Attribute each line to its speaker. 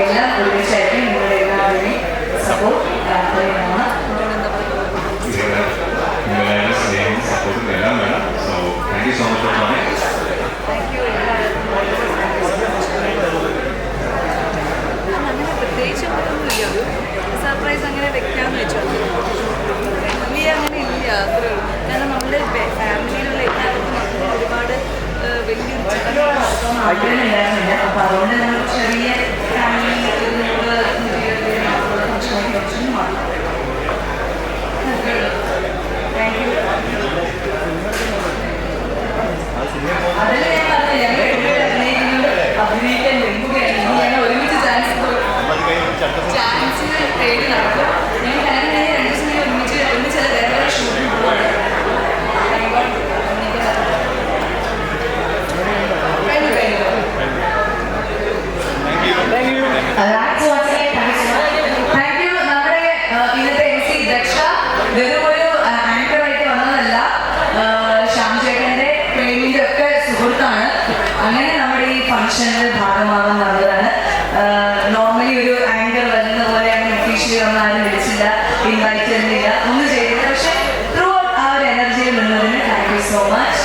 Speaker 1: എല്ലാം ഒരുമിച്ചായിരിക്കും. നിങ്ങളുടെ എല്ലാവരുടെയും സപ്പോർട്ട് താല്പര്യമാണ്.
Speaker 2: നിങ്ങളുടെ സ്നേഹവും സപ്പോർട്ടും എല്ലാം വേണം. So thank you so much for coming.
Speaker 3: അങ്ങനെ പ്രത്യേകിച്ച് ഒന്നുമില്ല. ഒരു സർപ്രൈസ് അങ്ങനെ വെക്കാമെന്ന് വെച്ചാൽ വലിയ അങ്ങനെ ഇല്ല. അത്രേ ഉള്ളൂ. കാരണം നമ്മുടെ ഫാമിലിയിലുള്ള എല്ലാവർക്കും അങ്ങനെ ഒരുപാട് വലിയൊരു
Speaker 1: ആഗ്രഹമില്ലായിരുന്നില്ല. അപ്പോൾ അതുകൊണ്ട് നമ്മൾ ചെറിയ ഫാമിലി അതിൽ ഞാൻ പറഞ്ഞില്ല, അഭിനയിക്കാൻ വെമ്പുകയാണ്. ഇനി ഞങ്ങൾ ഒരുമിച്ച് ചാൻസിന് തേടി നടക്കും. ഞങ്ങൾ കല്യാണം കഴിഞ്ഞ് 2 ദിവസം ഒരുമിച്ച് വേറെ വേറെ ഷൂട്ടിൽ പോവാണ്. ഇന്നത്തെ MC ദക്ഷ വെറും ഒരു ആങ്കറായിട്ട് വന്നതല്ല, ശ്യാം ചേട്ടൻ്റെ ട്രെയിനിൻ്റെ ഒക്കെ സുഹൃത്താണ്. അങ്ങനെ നമ്മുടെ ഈ ഫംഗ്ഷനിൽ ഭാഗമാകാൻ വന്നതാണ്. നോർമലി ഒരു ആങ്കർ വരുന്ന പോലെ അങ്ങനെ ഒഫീഷ്യലി ഒന്നും ആരും വിളിച്ചില്ല, ഇൻവൈറ്റ് ചെയ്യുന്നില്ല, ഒന്നും ചെയ്തില്ല. പക്ഷെ ത്രൂ ഔട്ട് ആ ഒരു എനർജിയിൽ നിന്നതിന് താങ്ക് യു സോ മച്ച്.